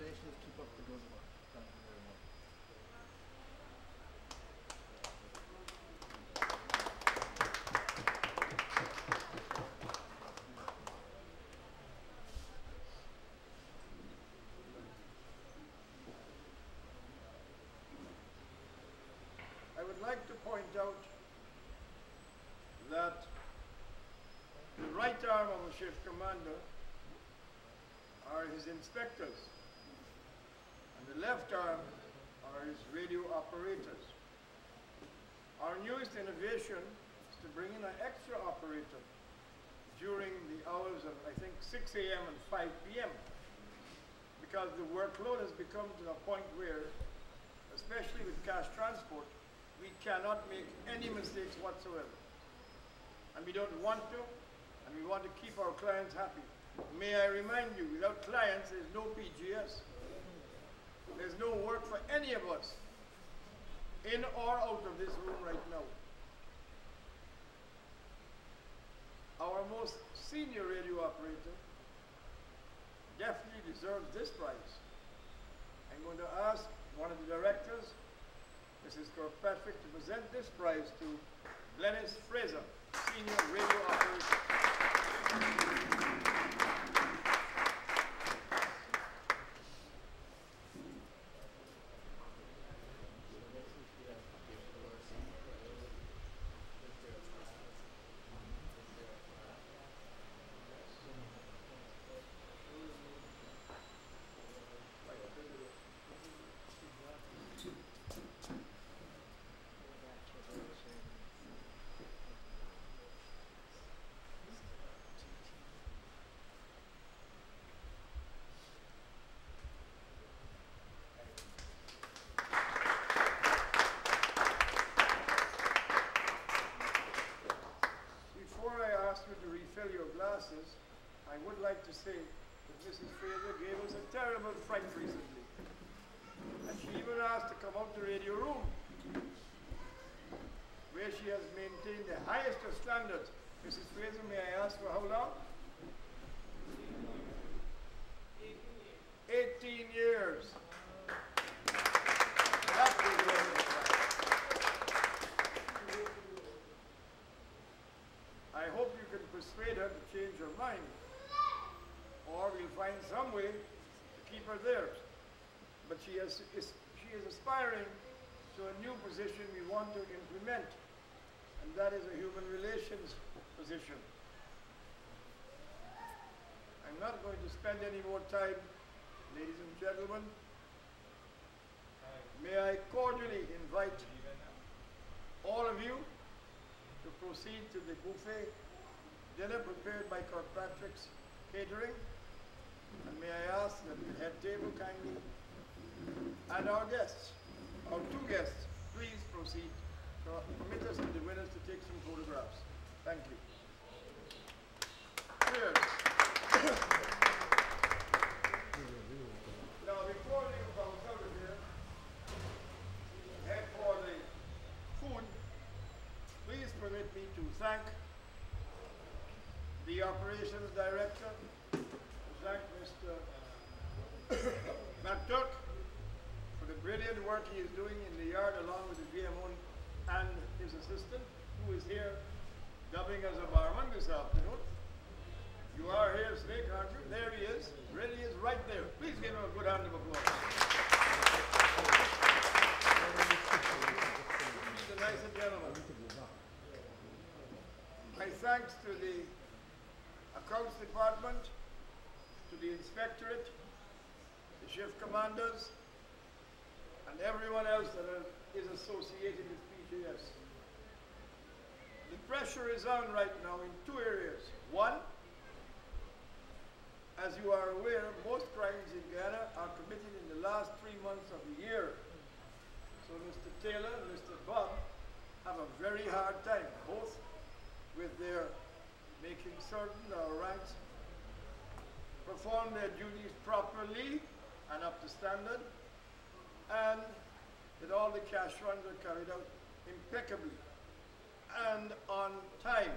Congratulations. Keep up the good work. Thank you very much. I would like to point out that the right arm of a shift commander are his inspectors, and the left arm are his radio operators. Our newest innovation is to bring in an extra operator during the hours of, I think, 6 a.m. and 5 p.m. because the workload has become to a point where, especially with cash transport, we cannot make any mistakes whatsoever. And we don't want to, and we want to keep our clients happy. May I remind you, without clients, there's no PGS. There's no work for any of us, in or out of this room right now. Our most senior radio operator definitely deserves this prize. I'm going to ask one of the directors, Mrs. Kirkpatrick, to present this prize to Glennis Fraser, senior radio operator. I would like to say that Mrs. Fraser gave us a terrible fright recently. And she even asked to come out to the radio room, where she has maintained the highest of standards. Mrs. Fraser, may I ask for how long? 18 years. That was I hope you can persuade her to change her mind, or we'll find some way to keep her there. But she is aspiring to a new position we want to implement, and that is a human relations position. I'm not going to spend any more time, ladies and gentlemen. May I cordially invite all of you to proceed to the buffet dinner prepared by Kirkpatrick's Catering. And may I ask that the head table kindly, and our guests, our two guests, please proceed to permit us and the winners to take some photographs. Thank you. Cheers. Now, before we go out of here, head for the food, please permit me to thank the operations director, to thank Mr. McDuck for the brilliant work he is doing in the yard along with the VMO and his assistant, who is here dubbing as a barman this afternoon. You are here, Snake, aren't you? There he is. Really is right there. Please give him a good hand of applause. Mr. Nice and gentlemen, my thanks to the Accounts Department, to the Inspectorate, the shift commanders, and everyone else that is associated with PJS. The pressure is on right now in two areas. One, as you are aware, most crimes in Ghana are committed in the last 3 months of the year. So Mr. Taylor and Mr. Bob have a very hard time, both with their making certain our ranks perform their duties properly and up to standard, and that all the cash runs are carried out impeccably and on time.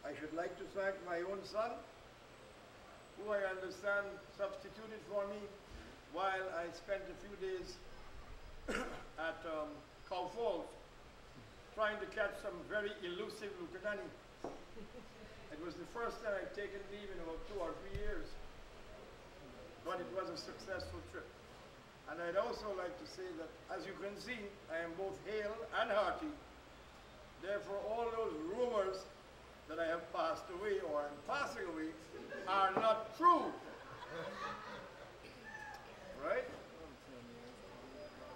I should like to thank my own son, who I understand substituted for me while I spent a few days at Cow Falls trying to catch some very elusive Lukanani. It was the first time I'd taken leave in about 2 or 3 years, but it was a successful trip. And I'd also like to say that, as you can see, I am both hale and hearty. Therefore, all those rumors that I have passed away or am passing away are not true. Right?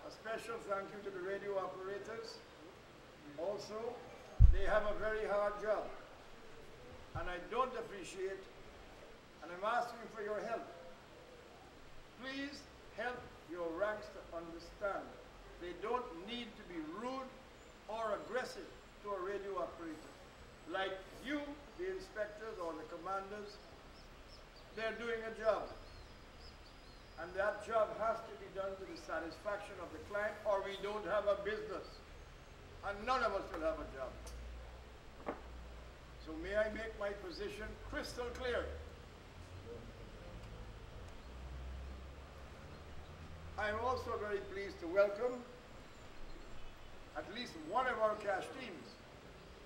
A special thank you to the radio operators. Also, they have a very hard job. And I don't appreciate, and I'm asking for your help. Please help your ranks to understand they don't need to be rude or aggressive to a radio operator. Like you, the inspectors or the commanders, they're doing a job. And that job has to be done to the satisfaction of the client, or we don't have a business. And none of us will have a job. So may I make my position crystal clear? I'm also very pleased to welcome at least one of our cash teams.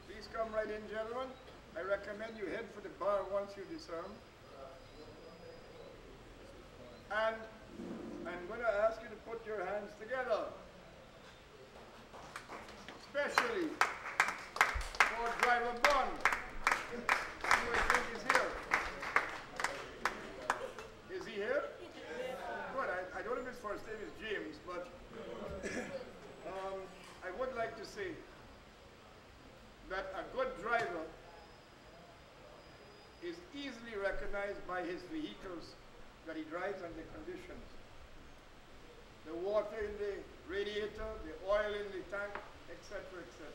Please come right in, gentlemen. I recommend you head for the bar once you disarm. And I'm going to ask you to put your hands together, especially for Driver Bond, who I think is here. Is he here? Good. I don't know if his first name is James, but I would like to say that a good driver is easily recognized by his vehicles that he drives under conditions. The water in the radiator, the oil in the tank, etc., etc.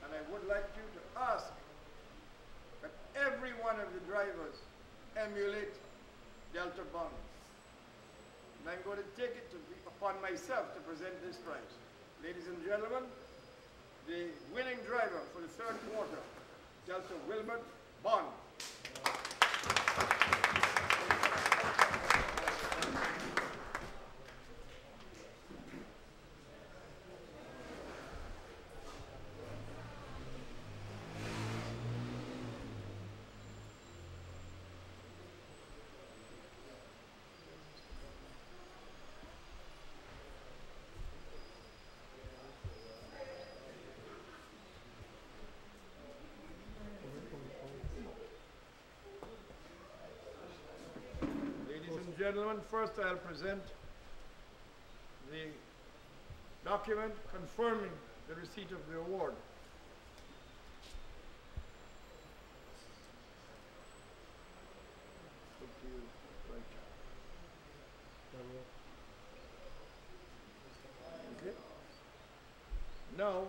And I would like you to ask that every one of the drivers emulate Delta Bond. And I'm going to take it upon myself to present this prize. Ladies and gentlemen, the winning driver for the 3rd quarter, Delta Wilbert Bond. Gentlemen, first I'll present the document confirming the receipt of the award. Okay. Now,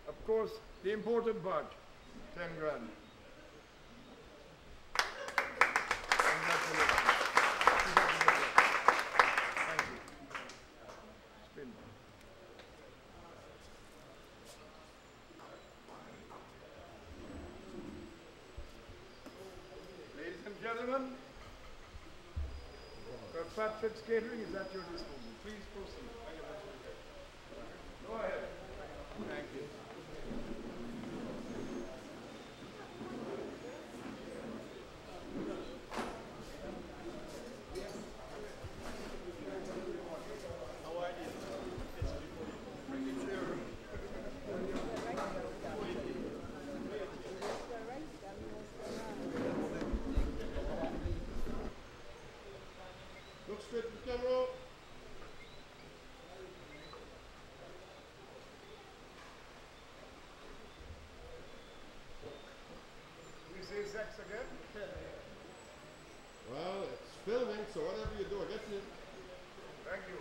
of course, the important part, 10 grand. Congratulations. Gentlemen, Patrick's Catering is at your disposal. Please proceed. Go ahead. Thank you. How are you? Bring the chair. Look straight to the camera. We say sex again? Well, it's filming, so whatever you do, I guess you... Thank you.